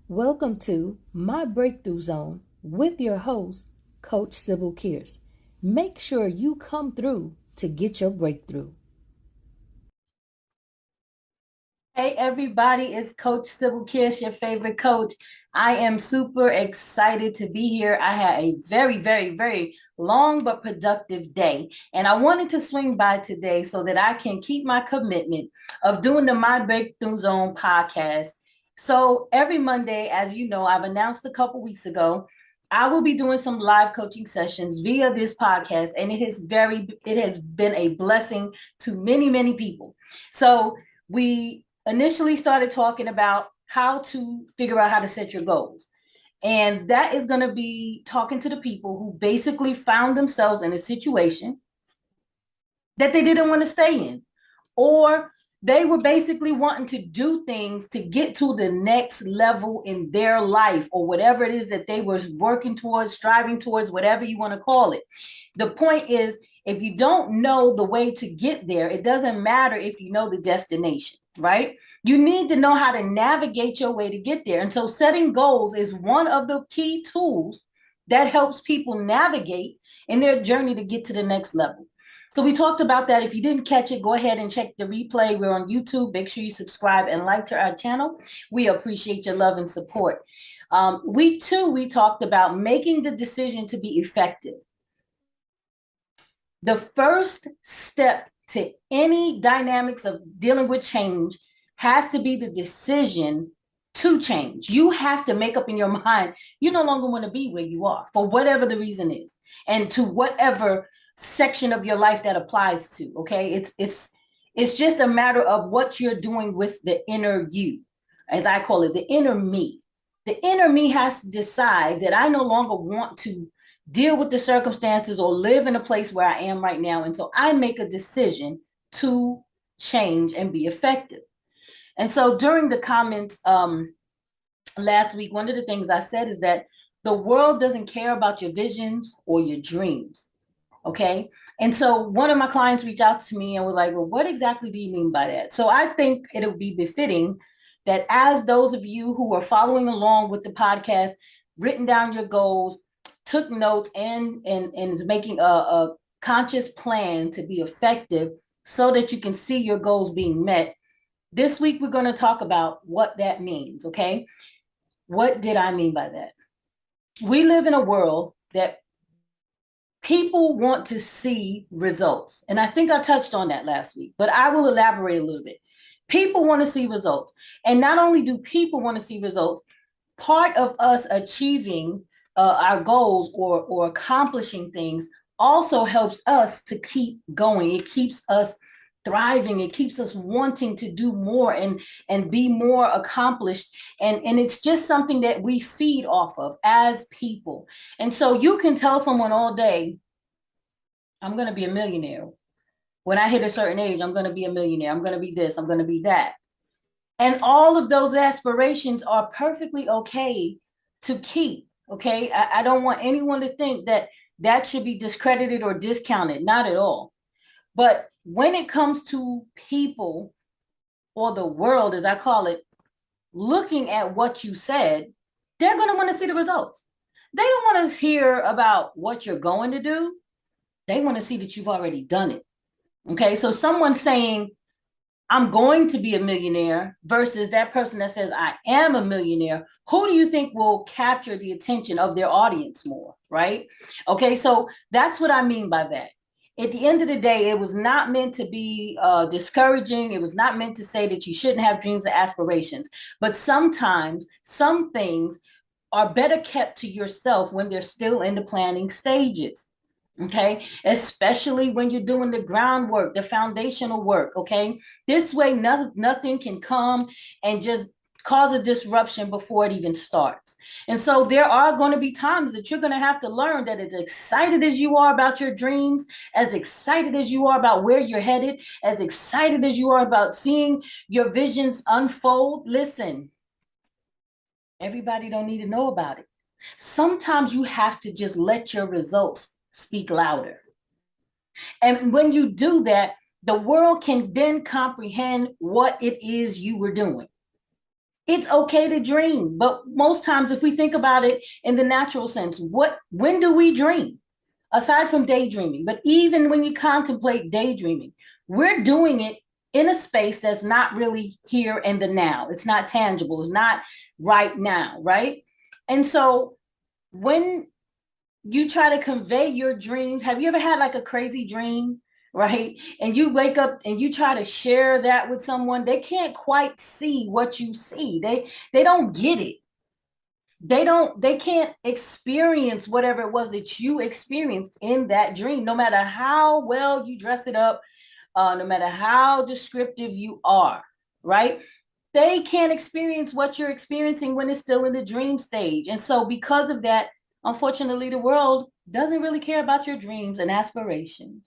Welcome to My Breakthrough Zone with your host, Coach Sybil Kearse. Make sure you come through to get your breakthrough. Hey, everybody, it's Coach Sybil Kearse, your favorite coach. I am super excited to be here. I had a very long but productive day, and I wanted to swing by today so that I can keep my commitment of doing the My Breakthrough Zone podcast. So every Monday, as you know, I've announced a couple weeks ago, I will be doing some live coaching sessions via this podcast, and it has been a blessing to many people. So we initially started talking about how to figure out how to set your goals. And that is going to be talking to the people who basically found themselves in a situation that they didn't want to stay in, or they were basically wanting to do things to get to the next level in their life, or whatever it is that they were working towards, striving towards, whatever you want to call it. The point is, if you don't know the way to get there, it doesn't matter if you know the destination, right? You need to know how to navigate your way to get there. And so setting goals is one of the key tools that helps people navigate in their journey to get to the next level. So we talked about that. If you didn't catch it, go ahead and check the replay. We're on YouTube. Make sure you subscribe and like to our channel. We appreciate your love and support. Week 2, we talked about making the decision to be effective. The first step to any dynamics of dealing with change has to be the decision to change. You have to make up in your mind, you no longer want to be where you are for whatever the reason is, and to whatever section of your life that applies to. Okay, it's just a matter of what you're doing with the inner you, as I call it, the inner me. The inner me has to decide that I no longer want to deal with the circumstances or live in a place where I am right now. And so I make a decision to change and be effective. And so during the comments last week, one of the things I said is that the world doesn't care about your visions or your dreams. Okay. And so one of my clients reached out to me and was like, well, what exactly do you mean by that? So I think it would be befitting that as those of you who are following along with the podcast, written down your goals, took notes, and is making a conscious plan to be effective so that you can see your goals being met. This week, we're going to talk about what that means. Okay. What did I mean by that? We live in a world that people want to see results. And I think I touched on that last week, but I will elaborate a little bit. People want to see results. And not only do people want to see results, part of us achieving our goals or accomplishing things also helps us to keep going. It keeps us thriving. It keeps us wanting to do more and be more accomplished. And it's just something that we feed off of as people. And so you can tell someone all day, I'm going to be a millionaire. When I hit a certain age, I'm going to be a millionaire. I'm going to be this. I'm going to be that. And all of those aspirations are perfectly okay to keep. Okay. I don't want anyone to think that that should be discredited or discounted. Not at all. But when it comes to people, or the world, as I call it, looking at what you said, they're going to want to see the results. They don't want to hear about what you're going to do. They want to see that you've already done it. Okay. So someone saying, I'm going to be a millionaire versus that person that says, I am a millionaire, who do you think will capture the attention of their audience more? Right. Okay. So that's what I mean by that. At the end of the day, it was not meant to be discouraging. It was not meant to say that you shouldn't have dreams and aspirations. But sometimes some things are better kept to yourself when they're still in the planning stages. Okay, especially when you're doing the groundwork, the foundational work. Okay, this way nothing can come and just cause a disruption before it even starts. And so there are going to be times that you're going to have to learn that as excited as you are about your dreams, as excited as you are about where you're headed, as excited as you are about seeing your visions unfold, listen, everybody don't need to know about it. Sometimes you have to just let your results speak louder. And when you do that, the world can then comprehend what it is you were doing. It's okay to dream. But most times, if we think about it in the natural sense, when do we dream? Aside from daydreaming, but even when you contemplate daydreaming, we're doing it in a space that's not really here in the now. It's not tangible. It's not right now, right? And so when you try to convey your dreams, have you ever had like a crazy dream, right? And you wake up and you try to share that with someone, they can't quite see what you see. They don't get it. They can't experience whatever it was that you experienced in that dream, no matter how well you dress it up, no matter how descriptive you are, right? They can't experience what you're experiencing when it's still in the dream stage. And so because of that, unfortunately, the world doesn't really care about your dreams and aspirations.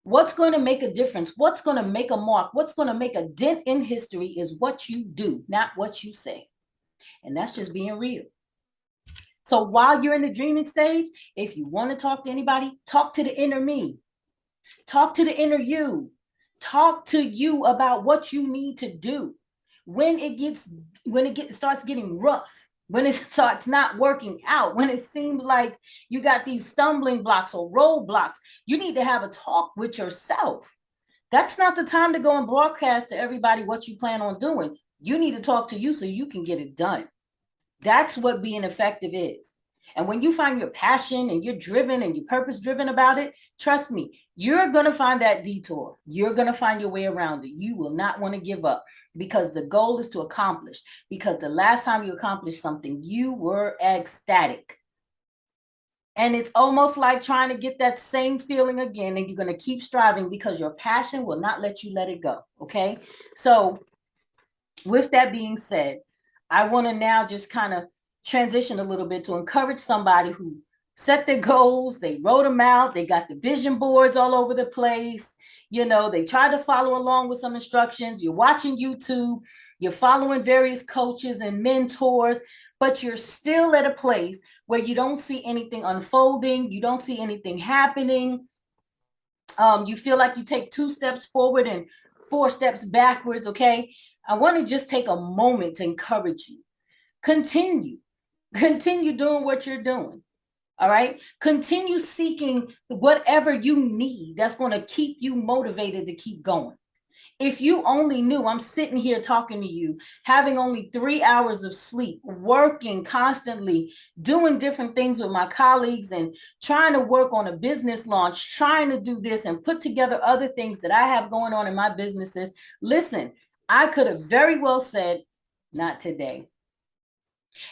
What's going to make a difference, what's going to make a mark, what's going to make a dent in history is what you do, not what you say. And that's just being real. So while you're in the dreaming stage, if you want to talk to anybody, talk to the inner me. Talk to the inner you. Talk to you about what you need to do. When it starts getting rough, when it starts not working out, when it seems like you got these stumbling blocks or roadblocks, you need to have a talk with yourself. That's not the time to go and broadcast to everybody what you plan on doing. You need to talk to you so you can get it done. That's what being effective is. And when you find your passion and you're driven and you're purpose driven about it, trust me, you're going to find that detour. You're going to find your way around it. You will not want to give up because the goal is to accomplish. Because the last time you accomplished something, you were ecstatic. And it's almost like trying to get that same feeling again. And you're going to keep striving because your passion will not let you let it go. Okay. So, with that being said, I want to now just kind of transition a little bit to encourage somebody who set their goals, they wrote them out, they got the vision boards all over the place. You know, they try to follow along with some instructions. You're watching YouTube, you're following various coaches and mentors, but you're still at a place where you don't see anything unfolding, you don't see anything happening. You feel like you take 2 steps forward and 4 steps backwards, okay? I want to just take a moment to encourage you. Continue doing what you're doing. All right. Continue seeking whatever you need that's going to keep you motivated to keep going. If you only knew, I'm sitting here talking to you, having only 3 hours of sleep, working constantly, doing different things with my colleagues and trying to work on a business launch, trying to do this and put together other things that I have going on in my businesses. Listen, I could have very well said, not today.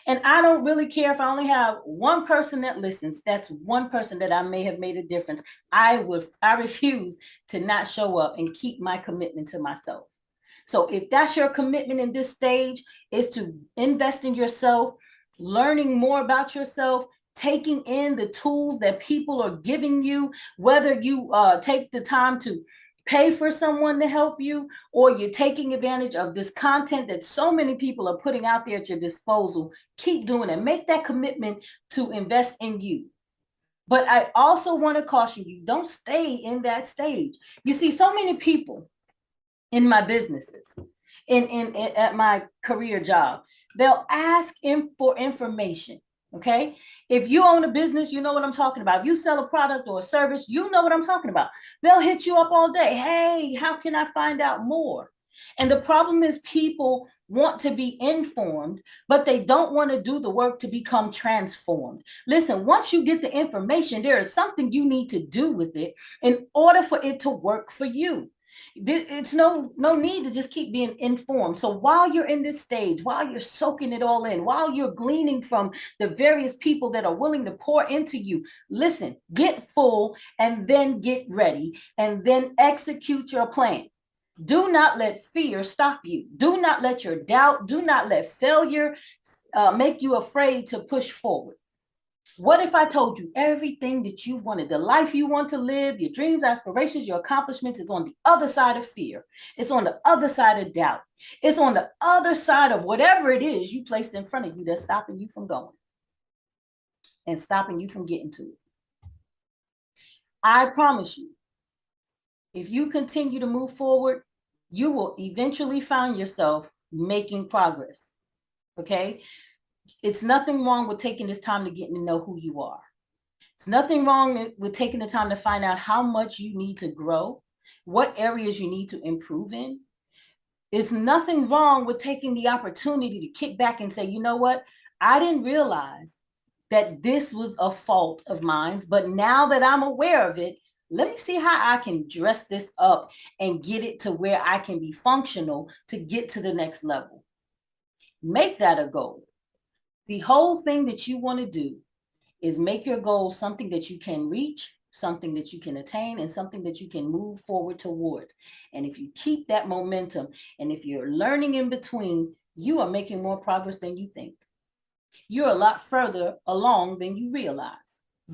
And I don't really care if I only have one person that listens. That's one person that I may have made a difference. I refuse to not show up and keep my commitment to myself. So if that's your commitment in this stage, is to invest in yourself, learning more about yourself, taking in the tools that people are giving you, whether you take the time to pay for someone to help you, or you're taking advantage of this content that so many people are putting out there at your disposal, keep doing it. Make that commitment to invest in you. But I also want to caution you, don't stay in that stage. You see, so many people in my businesses, in at my career job, they'll ask for information. Okay. If you own a business, you know what I'm talking about. If you sell a product or a service, you know what I'm talking about. They'll hit you up all day. Hey, how can I find out more? And the problem is people want to be informed, but they don't want to do the work to become transformed. Listen, once you get the information, there is something you need to do with it in order for it to work for you. It's no need to just keep being informed. So while you're in this stage, while you're soaking it all in, while you're gleaning from the various people that are willing to pour into you, listen, get full and then get ready and then execute your plan. Do not let fear stop you. Do not let your doubt, do not let failure make you afraid to push forward. What if I told you everything that you wanted, the life you want to live, your dreams, aspirations, your accomplishments is on the other side of fear. It's on the other side of doubt. It's on the other side of whatever it is you placed in front of you that's stopping you from going and stopping you from getting to it. I promise you, if you continue to move forward, you will eventually find yourself making progress. Okay. It's nothing wrong with taking this time to get to know who you are. It's nothing wrong with taking the time to find out how much you need to grow, what areas you need to improve in. There's nothing wrong with taking the opportunity to kick back and say, you know what? I didn't realize that this was a fault of mine, but now that I'm aware of it, let me see how I can dress this up and get it to where I can be functional to get to the next level. Make that a goal. The whole thing that you want to do is make your goal something that you can reach, something that you can attain, and something that you can move forward towards. And if you keep that momentum, and if you're learning in between, you are making more progress than you think. You're a lot further along than you realize.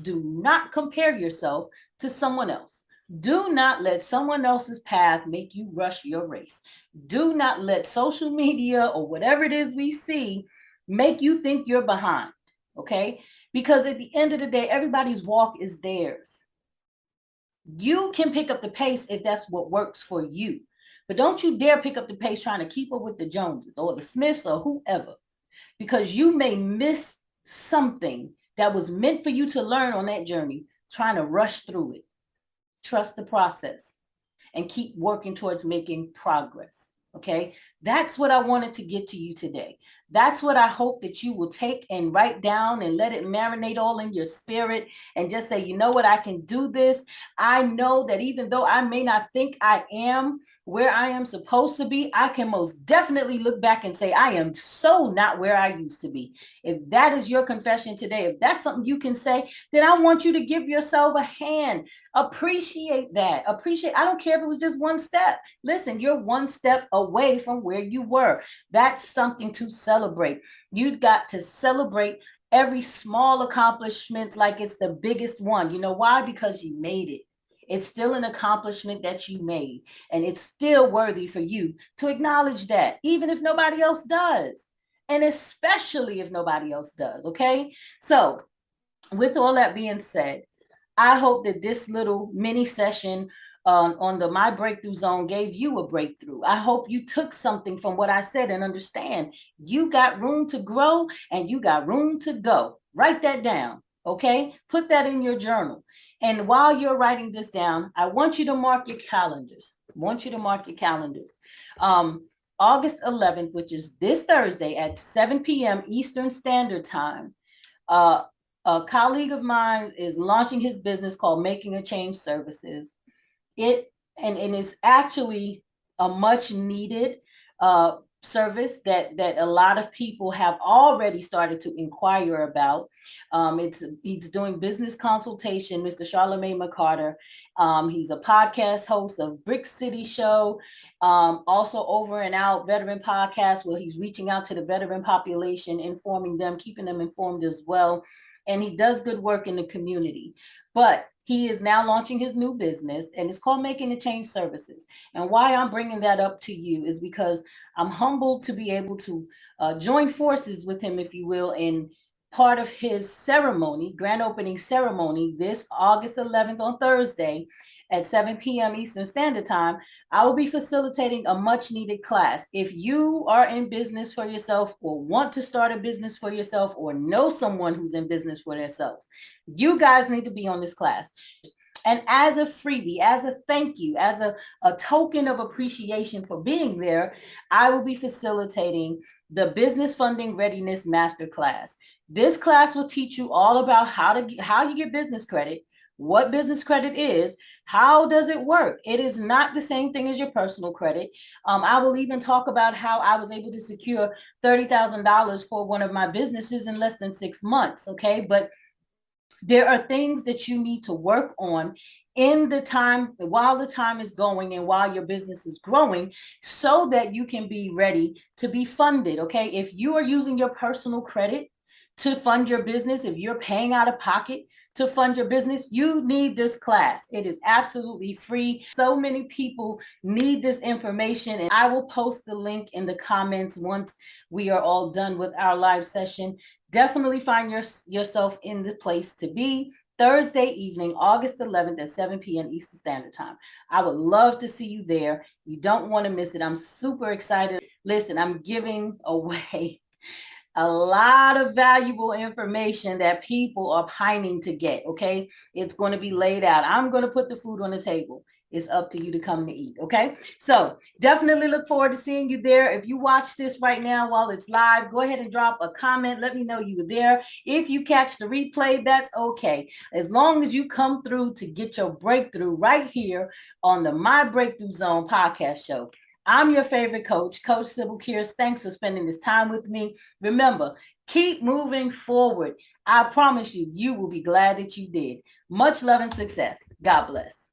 Do not compare yourself to someone else. Do not let someone else's path make you rush your race. Do not let social media or whatever it is we see make you think you're behind, okay? Because at the end of the day, everybody's walk is theirs. You can pick up the pace if that's what works for you. But don't you dare pick up the pace trying to keep up with the Joneses or the Smiths or whoever, because you may miss something that was meant for you to learn on that journey, trying to rush through it. Trust the process and keep working towards making progress. Okay. That's what I wanted to get to you today. That's what I hope that you will take and write down and let it marinate all in your spirit and just say, you know what, I can do this. I know that even though I may not think I am where I am supposed to be, I can most definitely look back and say, I am so not where I used to be. If that is your confession today, if that's something you can say, then I want you to give yourself a hand. Appreciate that. I don't care if it was just one step. Listen, you're one step away from where you were. That's something to celebrate. You've got to celebrate every small accomplishment like it's the biggest one. You know why? Because you made it. It's still an accomplishment that you made, and it's still worthy for you to acknowledge that, even if nobody else does, and especially if nobody else does. Okay. So, with all that being said, I hope that this little mini session on the My Breakthrough Zone gave you a breakthrough. I hope you took something from what I said and understand you got room to grow and you got room to go. Write that down, okay? Put that in your journal. And while you're writing this down, I want you to mark your calendars. I want you to mark your calendars. August 11th, which is this Thursday at 7 p.m. Eastern Standard Time, a colleague of mine is launching his business called Making a Change Services. And it's actually a much needed service that a lot of people have already started to inquire about. He's doing business consultation, Mr. Charlemagne McCarter. He's a podcast host of Brick City Show, also Over and Out Veteran Podcast, where he's reaching out to the veteran population, informing them, keeping them informed as well. And he does good work in the community. But he is now launching his new business, and it's called Making a Change Services. And why I'm bringing that up to you is because I'm humbled to be able to join forces with him, if you will, in part of his ceremony, grand opening ceremony, this August 11th on Thursday at 7 p.m. Eastern Standard Time. I will be facilitating a much needed class. If you are in business for yourself or want to start a business for yourself or know someone who's in business for themselves, you guys need to be on this class. And as a freebie, as a thank you, as a token of appreciation for being there, I will be facilitating the Business Funding Readiness Masterclass. This class will teach you all about how you get business credit, what business credit is, how does it work. It is not the same thing as your personal credit. I will even talk about how I was able to secure $30,000 for one of my businesses in less than 6 months. Okay, but there are things that you need to work on in the time, while the time is going and while your business is growing, so that you can be ready to be funded. Okay, if you are using your personal credit to fund your business, if you're paying out of pocket to fund your business, you need this class. It is absolutely free. So many people need this information, and I will post the link in the comments once we are all done with our live session. Definitely find yourself in the place to be. Thursday evening, August 11th at 7 p.m. Eastern Standard Time. I would love to see you there. You don't want to miss it. I'm super excited. Listen, I'm giving away a lot of valuable information that people are pining to get. Okay. It's going to be laid out. I'm going to put the food on the table. It's up to you to come to eat. Okay. So definitely look forward to seeing you there. If you watch this right now while it's live, go ahead and drop a comment. Let me know you were there. If you catch the replay, that's okay. As long as you come through to get your breakthrough right here on the My Breakthrough Zone podcast show. I'm your favorite coach, Coach Sybil Kearse. Thanks for spending this time with me. Remember, keep moving forward. I promise you, you will be glad that you did. Much love and success. God bless.